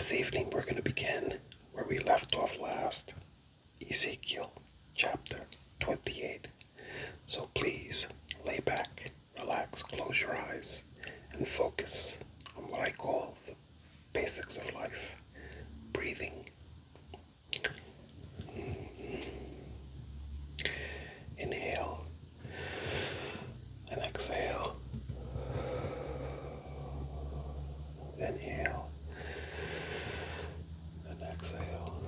This evening we're going to begin where we left off last, Ezekiel chapter 28. So please lay back, relax, close your eyes, and focus on what I call the basics of life. Breathing. Inhale and exhale. Inhale and exhale.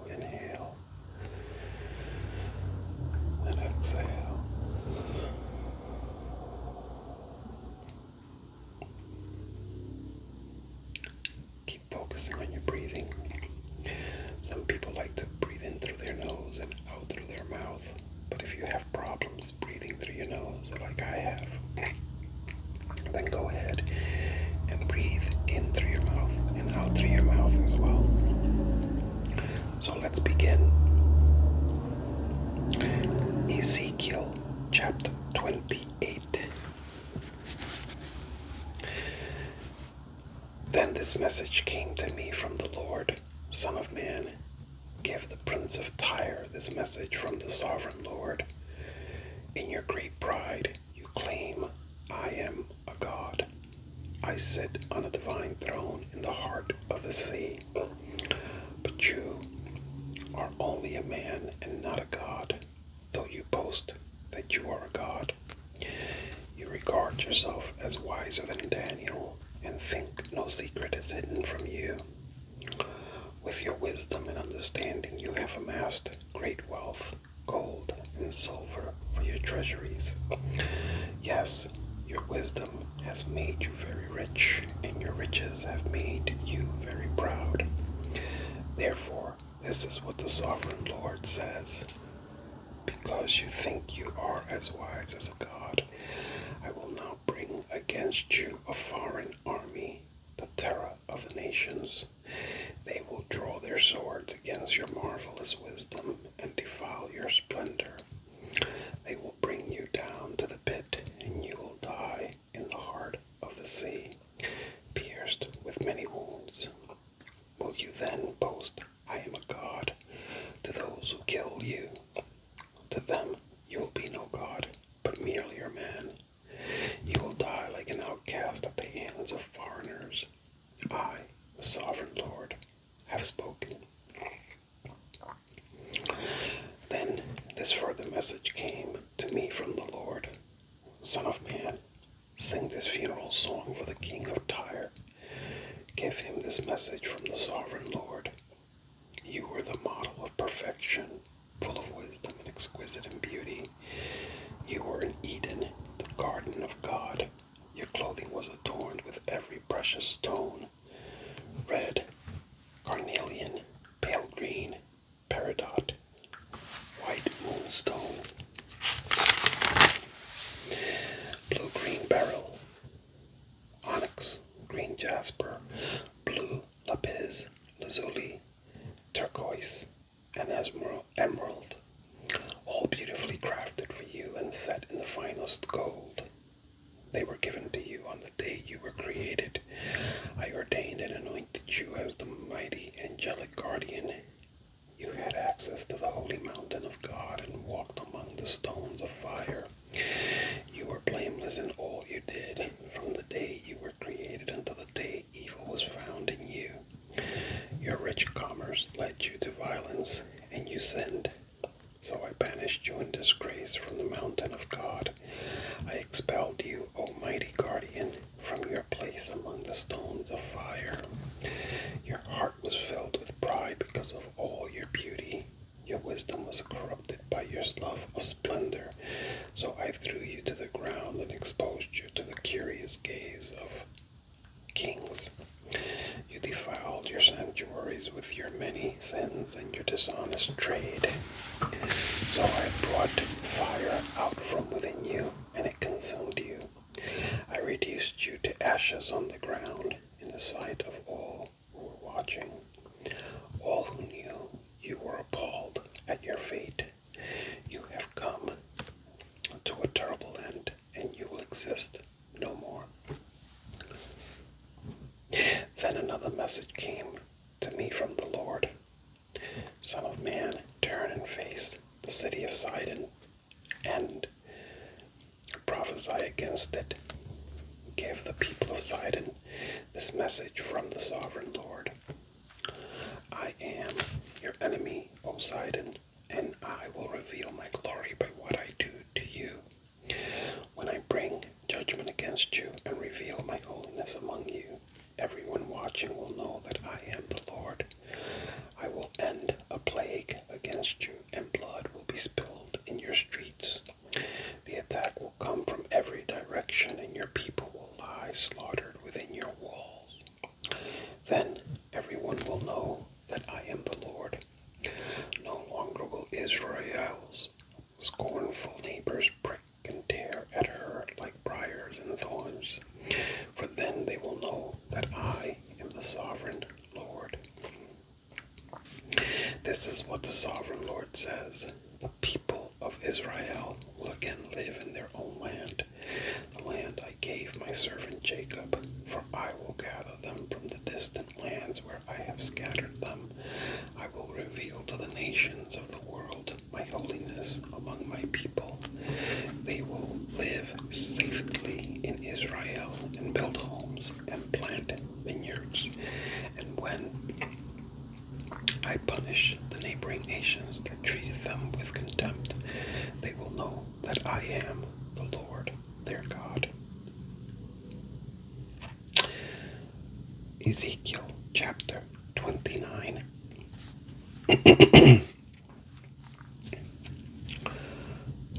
Inhale and exhale. Keep focusing on your breathing. Some people like to breathe in through their nose and out through their mouth. But if you have problems breathing through your nose, like I have, then go ahead and breathe in through your mouth and out through your mouth as well. So let's begin. Ezekiel chapter 28. Then this message came to me from the Lord, Son of man. Give the prince of Tyre this message from the sovereign Lord. In your great pride, you claim, I am a god. I sit on a divine throne in the heart of the sea. But you are only a man and not a god, though you boast that you are a god. You regard yourself as wiser than Daniel and think no secret is hidden from you. With your wisdom and understanding you have amassed great wealth, gold and silver for your treasuries. Yes, your wisdom has made you very rich, and your riches have made you very proud. Therefore, this is what the sovereign Lord says. Because you think you are as wise as a god, I will now bring against you a foreign army, the terror of the nations. They will draw their swords against your marvelous wisdom and defile your splendor. They will bring you down to the pit, and you will die in the heart of the sea, pierced with many wounds. Will you then boast, I am a god, to those who kill you? To them you will be no god, but merely a man. You will die like an outcast at the hands of foreigners. I, the sovereign Lord, have spoken. Then this further message came to me from the Lord. Son of man, sing this funeral song for the king of Tyre. Give him this message from the sovereign Lord. You were the model of perfection, full of wisdom and exquisite in beauty. You were in Eden, the garden of God. Your clothing was adorned with every precious stone: red, carnelian, pale green, peridot, white moonstone, blue-green beryl, onyx, green jasper, blue lapis lazuli, turquoise, and emerald, all beautifully crafted for you and set in the finest gold. They were given to you on the day you were created. I ordained and anointed you as the mighty angelic guardian. You had access to the holy mountain of God and walked among the stones of fire. You were blameless in all you did, from the day you were created until the day evil was found in you. Your rich commerce led you to violence, and you sinned. So I banished you in disgrace from the mountain of God. I expelled you, O mighty guardian, from your place among the stones of fire. Your heart was filled with pride because of all your beauty. Your wisdom was corrupted by your love of splendor. So I threw you to the ground and exposed you to the curious gaze of kings. You defiled your sanctuaries with your many sins and your dishonest trade. So I brought fire out from within you, and it consumed you. I reduced you to ashes on the ground in the sight of all who were watching. All who knew you were appalled at your fate. You have come to a terrible end, and you will exist no more. Son of man, turn and face the city of Sidon and prophesy against it. Give the people of Sidon this message from the sovereign Lord. I am your enemy, O Sidon, and I will reveal my glory by what I do to you. When I bring judgment against you and reveal my holiness among you, everyone watching will know that I am the Lord. I will end a plague against you, and blood will be spilled in your streets. The attack will come from every direction, and your people will lie slaughtered within your walls. Then everyone will know that I am the Lord. No longer will Israel's scornful neighbors prick and tear at her like briars and thorns, for then they will know that I am the sovereign Lord. This is what the sovereign Lord says. The people of Israel will again live in their own land, the land I gave my servant Jacob, for I will gather them from the distant lands where I have scattered them. I will reveal to the nations of the world my holiness among my people. They will live safely in Israel and build homes and plant vineyards. And when I punish the neighboring nations that treated them with contempt, they will know that I am the Lord their God. Ezekiel chapter 29.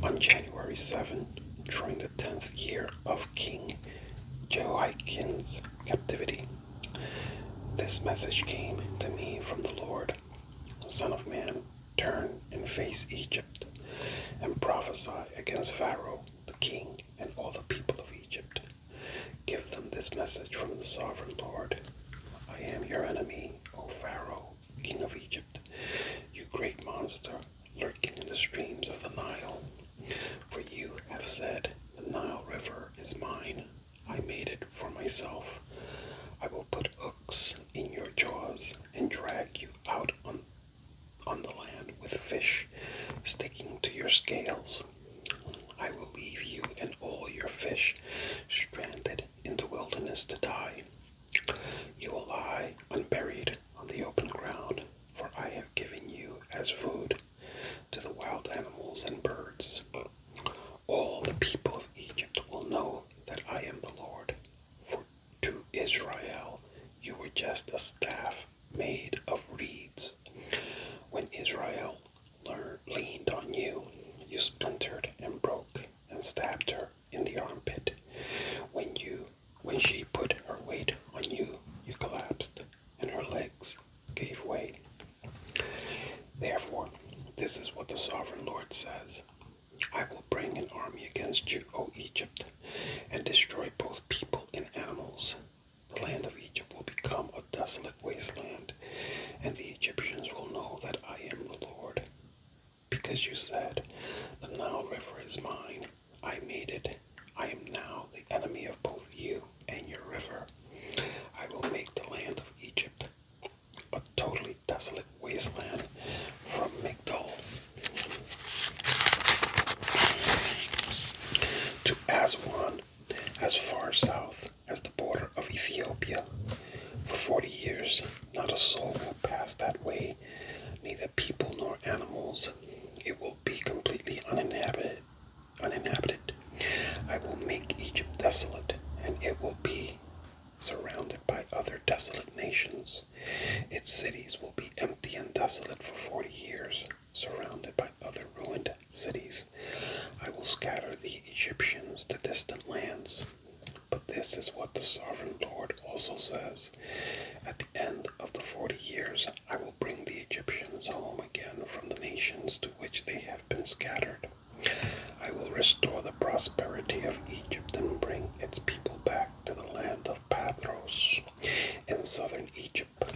On January 7, during the 10th year of King Jehoiakim's captivity, this message came to me from the Lord. Son of man, turn and face Egypt, and prophesy against Pharaoh, the king, and all the people of Egypt. Give them this message from the sovereign Lord. I am your enemy, O Pharaoh, king of Egypt, you great monster, lurking in the streams of the Nile. For you have said, the Nile River is mine. I made it for myself. I will put hooks in your jaws and drag you out on the land with fish sticking to your scales. I will leave you and all your fish stranded in the wilderness to die. You will lie unburied on the open ground, for I have given you as food to the wild animals and birds. All the people of Egypt will know that I am the Lord, for to Israel you were just a staff made of reeds. When Israel leaned on you, you splintered and broke and stabbed her in the armpit. When she put her weight on you, you collapsed, and her legs gave way. Therefore, this is what the sovereign Lord says. I will bring an army against you, O Egypt, and destroy both people and animals. The land of Egypt will become a desolate wasteland, and the Egyptians will know that I am the Lord. Because you said, the Nile River is mine, I made it. I am now the enemy of both you and your river. I will make the land of Egypt a totally desolate wasteland from Migdol to Aswan, as far south as the border of Ethiopia. For 40 years, not a soul will pass that way, neither people nor animals. It will be completely uninhabited. I will make Egypt desolate, and it will be surrounded by other desolate nations. Its cities will be empty and desolate for 40 years, surrounded by other ruined cities. I will scatter the Egyptians to distant lands. But this is what the sovereign Lord also says. At the end of the 40 years, I will bring the Egyptians home again from the nations to which they have been scattered. I will restore the prosperity of Egypt and bring its people back to the land of Pathros in southern Egypt,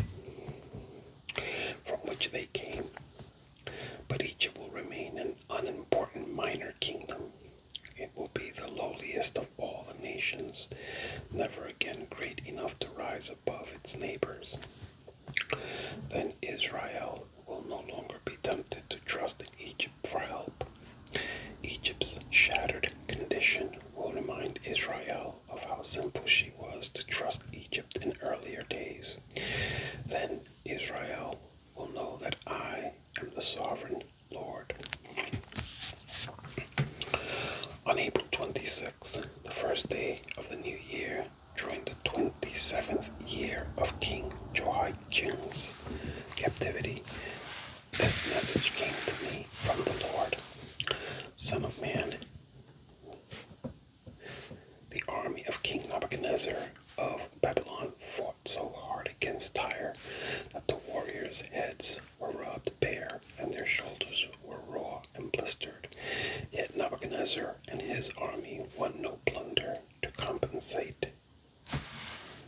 from which they came. But Egypt will remain an unimportant minor kingdom. It will be the lowliest of all the nations, never again great enough to rise above the sovereign Lord. On April 26th, the first day of the new year, during the 27th year of King Jehoiakim's captivity, this message came to me from the Lord. Son of man, the army of King Nebuchadnezzar of Babylon fought so hard against Tyre that the warriors' heads were rubbed bare and their shoulders were raw and blistered. Yet Nebuchadnezzar and his army won no plunder to compensate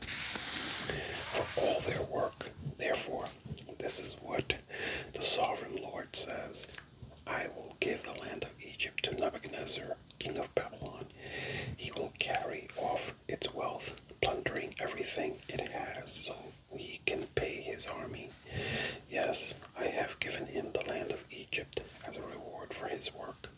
for all their work. Therefore, this is what the sovereign Lord says. I will give the land of Egypt to Nebuchadnezzar, king of Babylon. He will carry off its wealth, plundering everything it has so he can pay his army. Yes, I have given him the land of Egypt as a reward for his work,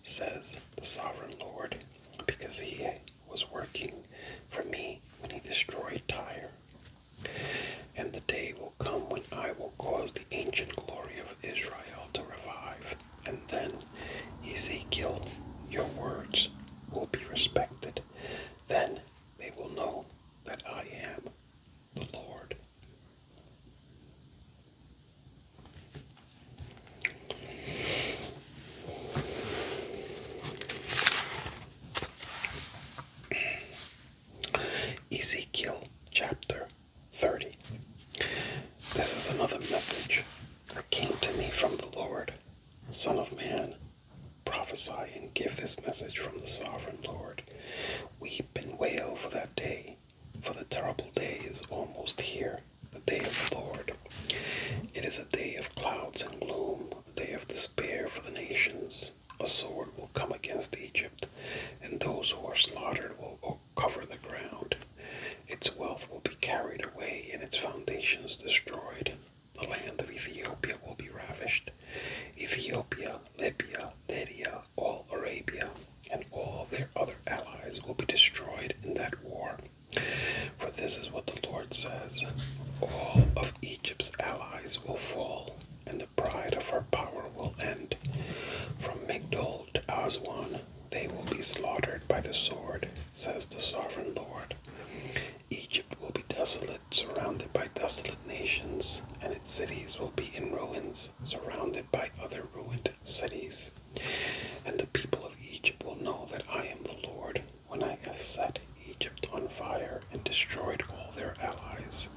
says the sovereign Lord, because he was working for me when he destroyed Tyre. And the day will come when I will cause the ancient glory of Israel to revive, and then, Ezekiel, your words will be respected. Then they will know that I am the Lord. Ezekiel chapter 30. This is another message that came to me from the Lord. Son of man, prophesy and give this message from the sovereign Lord. Weep and wail for that day, for the terrible day is almost here, the day of the Lord. It is a day of clouds and gloom, a day of despair for the nations. A sword will come against Egypt, and those who are slaughtered will cover the ground. Its wealth will be carried away and its foundations destroyed. The land of Ethiopia will be ravished. Ethiopia, Libya, Lydia, all Arabia, and all their other allies will be destroyed in that war. For this is what the Lord says: all of Egypt's allies will fall, and the pride of her power will end. From Migdol to Aswan, they will be slaughtered by the sword, says the sovereign Lord. Egypt will be desolate, surrounded by desolate nations, and its cities will be in ruins, surrounded by other ruined cities. And the people of Egypt will know that I am the Lord, when I have set Egypt on fire and destroyed all their allies.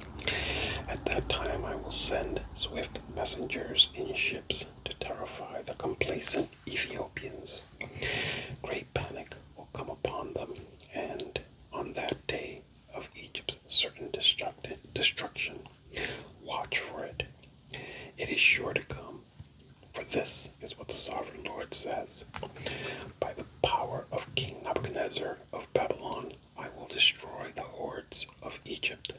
At that time I will send swift messengers in ships to terrify the complacent Ethiopians. Great panic will come upon them, and on that day of Egypt's certain destruction, watch for it. It is sure to come. For this is what the sovereign Lord says: by the power of King Nebuchadnezzar of Babylon, I will destroy the hordes of Egypt.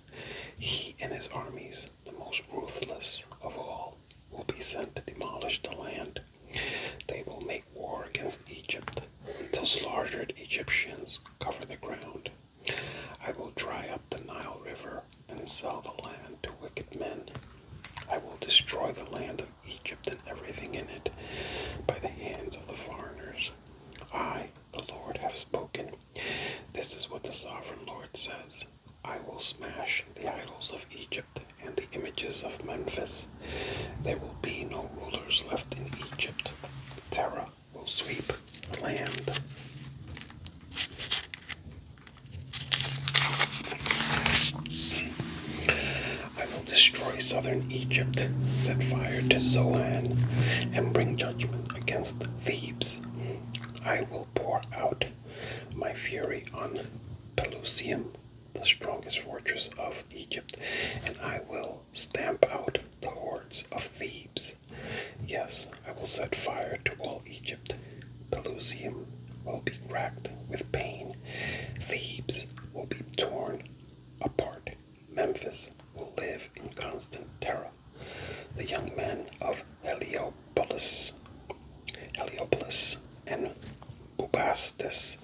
He and his armies, the most ruthless of all, will be sent to demolish the land. They will make war against Egypt until slaughtered Egyptians cover the ground. I will dry up the Nile River and sell the land to wicked men. I will destroy the land of Egypt and everything in it by the hands of the foreigners. I, the Lord, have spoken. This is what the sovereign Lord says: I will smash the idols of Egypt and the images of Memphis. There will be no rulers left in Egypt. Terror will sweep the land. I will destroy southern Egypt, set fire to Zoan, and bring judgment against Thebes. I will pour out my fury on Pelusium, the strongest fortress of Egypt, and I will stamp out the hordes of Thebes. Yes, I will set fire to all Egypt. Pelusium will be racked with pain. Thebes will be torn apart. Memphis will live in constant terror. The young men of Heliopolis and Bubastis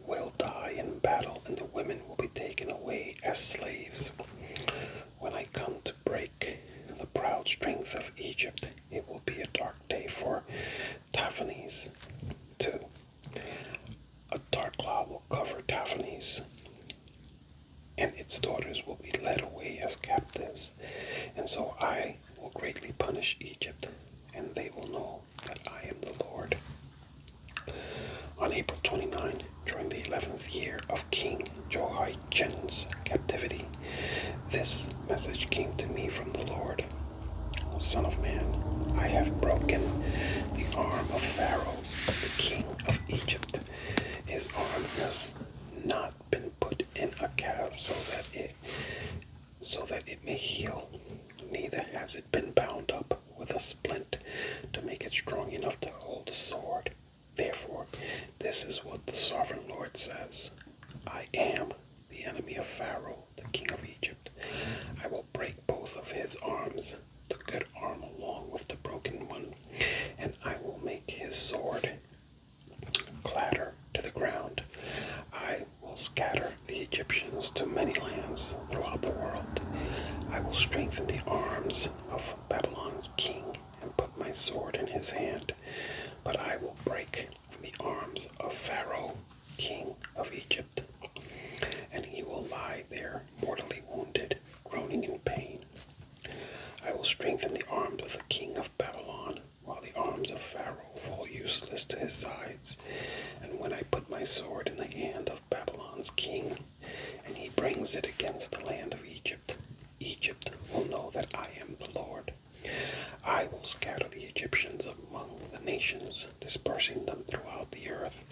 will die in battle, and the women will be taken away as slaves. When I come to break the proud strength of Egypt, Egypt. It will be a dark day for Taphanes too. A dark cloud will cover Taphanes, and its daughters will be led away as captives. And so I will greatly punish Egypt, and they will know that I am the Lord. On April 29, during the 11th year of King Jehoiachin's captivity, this message came to me from the Lord. Son of man, I have broken the arm of Pharaoh, the king of Egypt. His arm has not been put in a cast so that it may heal, neither has it been bound up with a splint to make it strong enough to hold a sword. Therefore, this is what the sovereign Lord says. I am the enemy of Pharaoh, the king of Egypt. I will break both of his arms, the good arm along with the broken one, and I will make his sword clatter to the ground. I will scatter the Egyptians to many lands throughout the world. I will strengthen the arms of Babylon's king and put my sword in his hand, but I will break the arms of Pharaoh, king of Egypt, and he will lie there mortally wounded, groaning in pain. I will strengthen the arms of the king of Babylon, while the arms of Pharaoh fall useless to his sides. And when I put my sword in the hand of Babylon's king, and he brings it against the land of Egypt, Egypt will know that I am the Lord. I will scatter the Egyptians among the nations, dispersing them throughout the earth.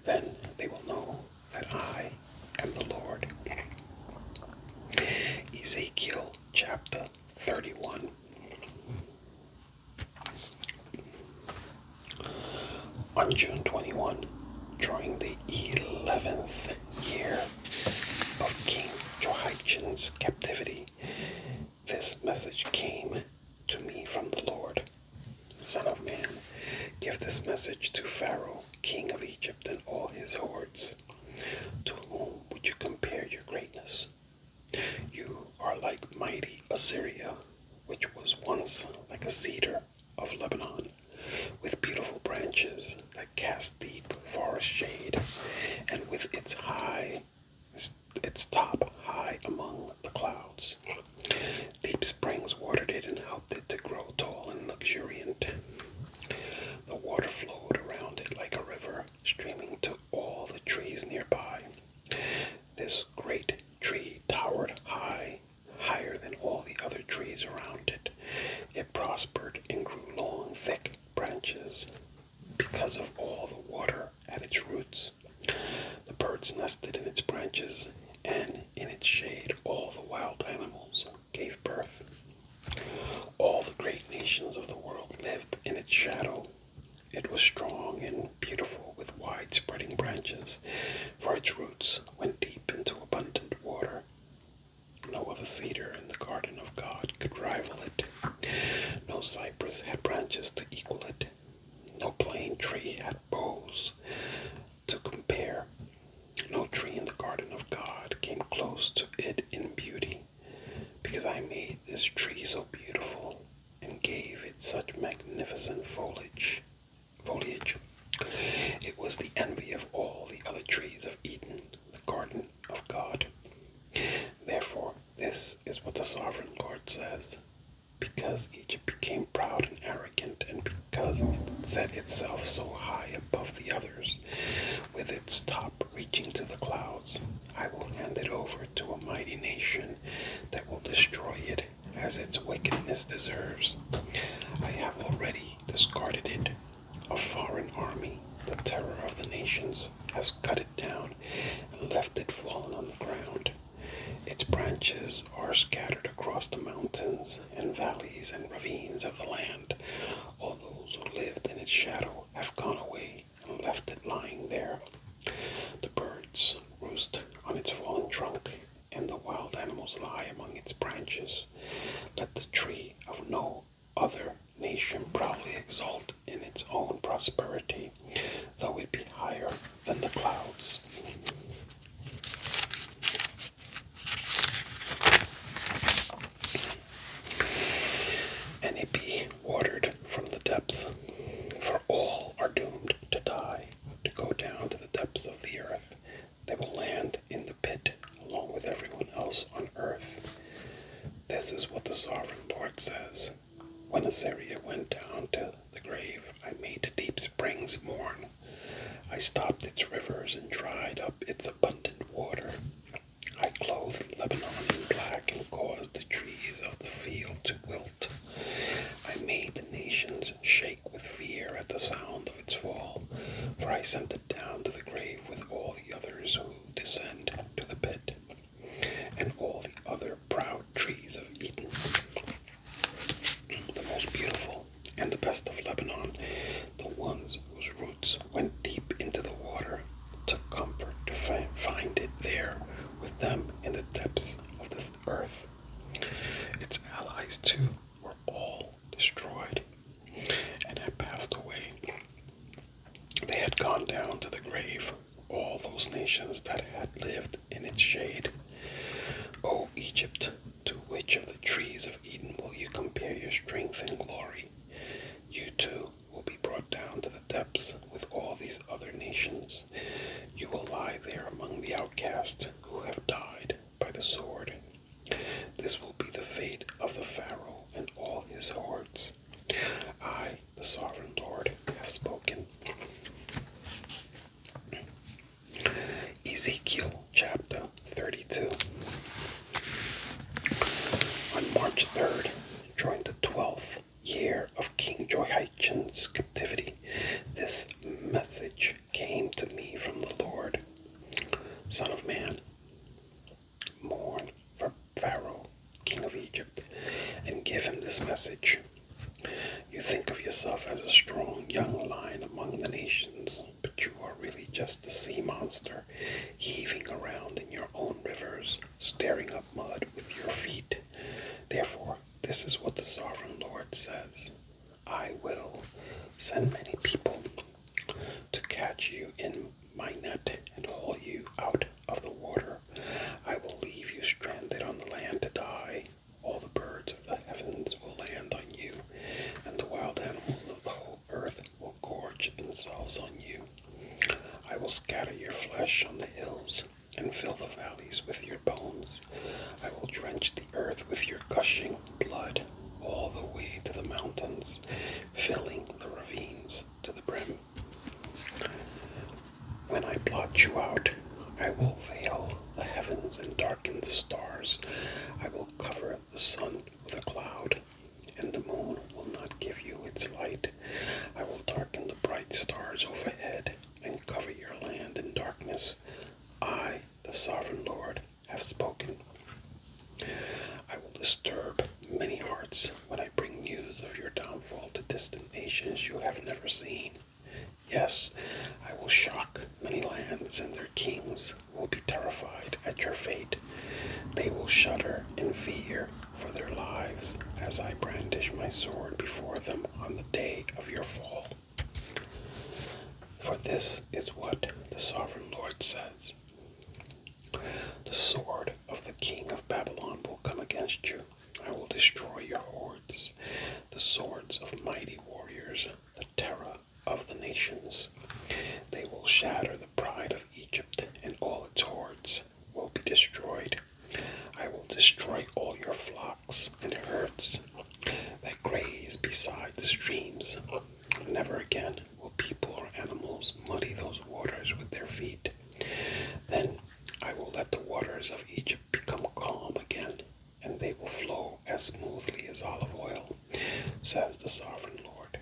Then they will know that I am the Lord. Ezekiel chapter 31. On June 21, during the 11th year of King Jehoiachin's captivity, this message came to me from the Lord. Son of man, give this message to Pharaoh, king of Egypt, and all his hordes. To whom would you compare your greatness? You are like mighty Assyria, which was once like a cedar of Lebanon, with beautiful branches that cast deep forest shade, and with its top high among the clouds. Deep springs watered it and helped it to grow tall and luxuriant. The water flowed around it like a river, streaming to all the trees nearby. This great tree towered high, higher than all the other trees around it. It prospered and grew long, thick branches because of all the water at its roots. The birds nested in its branches, and in its shade all the wild animals gave birth. All the great nations of the world lived in its shadow. It was strong and beautiful with wide-spreading branches, for its roots went deep into abundant water. No other cedar in the garden of God could rival it. No cypress had branches to equal it. No plane tree had boughs to compare. No tree in the garden of God came close to it in beauty, because I made this tree so beautiful and gave it such magnificent foliage. It was the envy of all the other trees of Eden, the garden of God. Therefore, this is what the sovereign Lord says. Because Egypt became proud and arrogant, and because it set itself so high above the others, with its top reaching to the clouds, I will hand it over to a mighty nation that will destroy it as its wickedness deserves. I have already discarded it. A foreign army, the terror of the nations, has cut it down and left it fallen on the ground. Its branches are scattered across the mountains and valleys and ravines of the land. All those who lived in its shadow have gone away and left it lying there. The birds roost on its fallen trunk, and the wild animals lie among its branches. Let the tree of no other nation proudly exult in its own prosperity, though it be higher than the clouds. And it be went down to the grave. I made the deep springs mourn. I stopped its rivers and dried up its abundant water. I clothed Lebanon in black and caused the trees of the field to wilt. I made the nations shake with fear at the sound of its fall, for I sent it down to the grave with all the others who descend to the pit, and all the other proud trees of Eden. The most beautiful and the best of Lebanon, the ones whose roots went deep into the water, took comfort to find it there with them in the depths of the earth. Its allies too were all destroyed and had passed away. They had gone down to the grave, all those nations that had lived in its shade. O Egypt, to which of the trees of Eden will you compare your strength and glory? You too will be brought down to the depths with all these other nations. You will lie there among the outcasts who have died by the sword. This will be the fate of the Pharaoh and all his hordes. I, the sovereign Lord, have spoken. Ezekiel chapter 32. On March 3rd, during the 12th year of King Jehoiachin's captivity, this message came to me from the Lord. Son of man, mourn for Pharaoh, king of Egypt, and give him this message. You think of yourself as a strong young lion among the nations, but you are really just a sea monster, heaving around in your own rivers, stirring up mud with your feet. Therefore, this is what the sovereign Lord says. I will send many people to catch you in my net and haul you out of the water. I will leave you stranded on the land to die. All the birds of the heavens will land on you, and the wild animals of the whole earth will gorge themselves on you. I will scatter your flesh on the hills and fill the valleys with your bones. I will drench the earth with your gushing blood all the way to the mountains, filling the ravines to the brim. When I blot you out, I will veil the heavens and darken the stars. I will cover the sun with a cloud, and the moon will not give you its light. I will darken the bright stars overhead and cover your land in darkness. I, the sovereign Lord, have spoken. I will disturb many hearts when I bring news of your downfall to distant nations you have never seen. Yes, I will shock many lands, and their kings will be terrified at your fate. They will shudder in fear for their lives as I brandish my sword before them on the day of your fall. For this is what the sovereign Lord says. The sword of the king of Babylon will come against you. I will destroy your hordes, the swords of mighty warriors, the terror of the nations. They will shatter the pride of Egypt, and all its hordes will be destroyed. I will destroy all your flocks and herds that graze beside the streams. Never again will people or animals muddy those waters with their feet. Then I will let the waters of Egypt become calm again, and they will flow as smoothly as olive oil, says the sovereign Lord.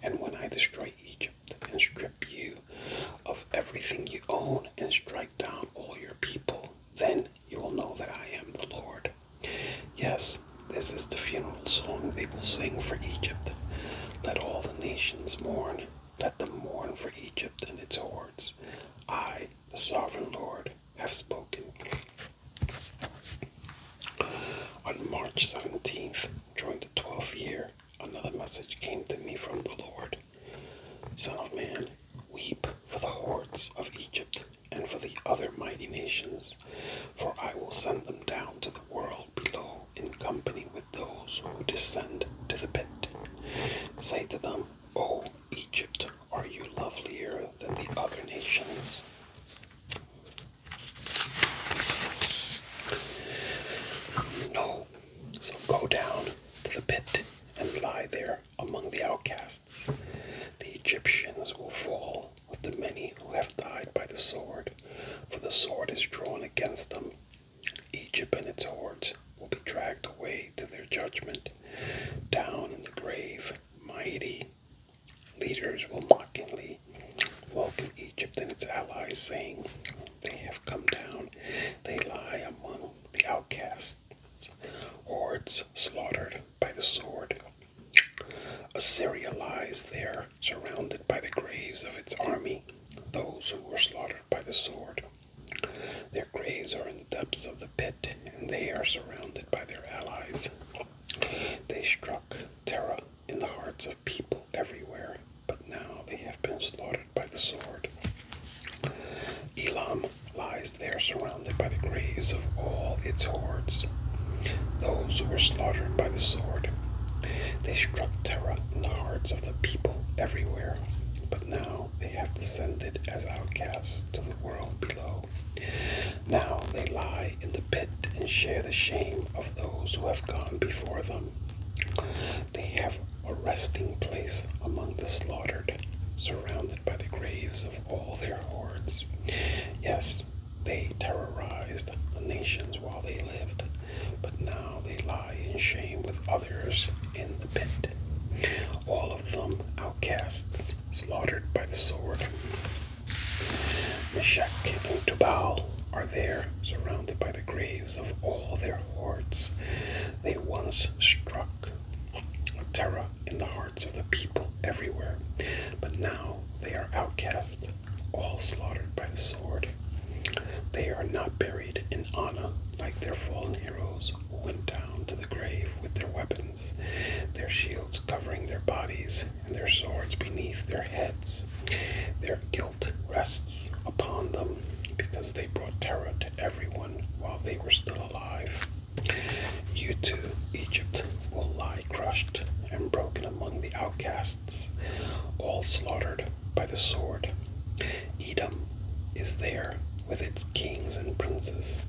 And when I destroy Egypt and strip you of everything you own and strike down all your people, then you will know that I am the Lord. Yes, this is the funeral song they will sing for Egypt. Let all the nations mourn. Let them mourn for Egypt and its hordes. I, the sovereign Lord, have spoken. On March 17th, during the 12th year, another message came to me from the Lord. Son of man, weep for the hordes of Egypt and for the other mighty nations, for I will send them down to the world below in company with those who descend to the pit. Say to them, O Egypt, are you lovelier than the other nations? No, so go down to the pit and lie there outcasts. The Egyptians will fall with the many who have died by the sword, for the sword is drawn against them. Egypt and its hordes will be dragged away to their judgment. Down in the grave, mighty leaders will mockingly welcome Egypt and its allies, saying, "They have come down. They lie among the outcasts, hordes slaughtered by the sword." Assyria lies there, surrounded by the graves of its army, those who were slaughtered by the sword. Their graves are in the depths of the pit, and they are surrounded by their allies. They struck terror in the hearts of people everywhere, but now they have been slaughtered by the sword. Elam lies there surrounded by the graves of all its hordes, those who were slaughtered by the sword. They struck terror in the hearts of the people everywhere, but now they have descended as outcasts to the world below. Now they lie in the pit and share the shame of those who have gone before them. They have a resting place among the slaughtered, surrounded by the graves of all their hordes. Yes, they terrorized the nations while they lived, but now they lie in shame with others in the pit. All of them outcasts, slaughtered by the sword. Meshach and Tubal are there, surrounded by the graves of all their hordes. They once struck terror in the hearts of the people everywhere, but now they are outcast, all slaughtered by the sword. They are not buried in honor like their fallen heroes who went down to the grave with their weapons, their shields covering their bodies and their swords beneath their heads. Their guilt rests upon them because they brought terror to everyone while they were still alive. You too, Egypt, will lie crushed and broken among the outcasts, all slaughtered by the sword. Edom is there with its kings and princes.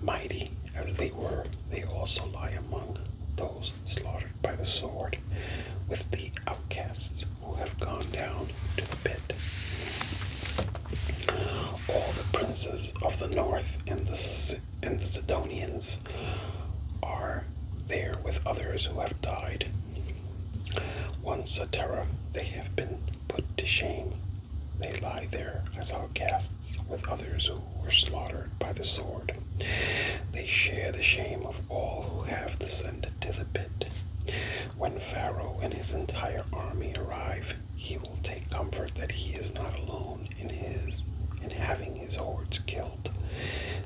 Mighty as they were, they also lie among those slaughtered by the sword, with the outcasts who have gone down to the pit. All the princes of the north and the Sidonians are there with others who have died. Once a terror, they have been put to shame. They lie there as outcasts with others who were slaughtered by the sword. They share the shame of all who have descended to the pit. When Pharaoh and his entire army arrive, he will take comfort that he is not alone in having his hordes killed,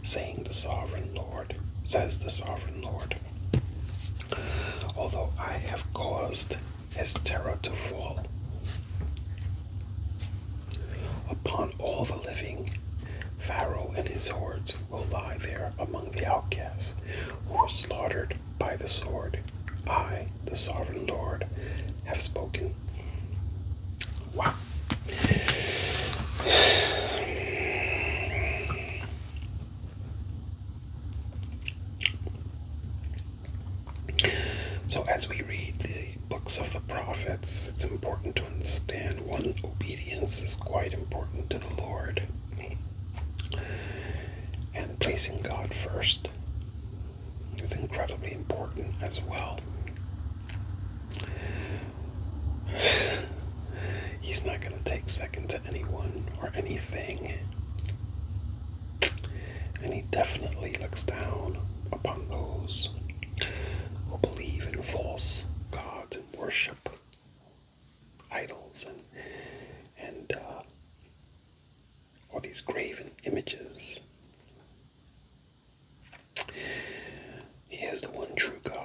says the sovereign Lord. Although I have caused his terror to fall upon all the living, Pharaoh and his hordes will lie there among the outcasts who were slaughtered by the sword. I, the sovereign Lord, have spoken. Wow. So as we read the books of the prophets, it's important to understand, one, obedience is quite important to the Lord. And placing God first is incredibly important as well. He's not going to take second to anyone or anything. And he definitely looks down upon those who believe in false gods and worship idols and or these graven images. He is the one true God.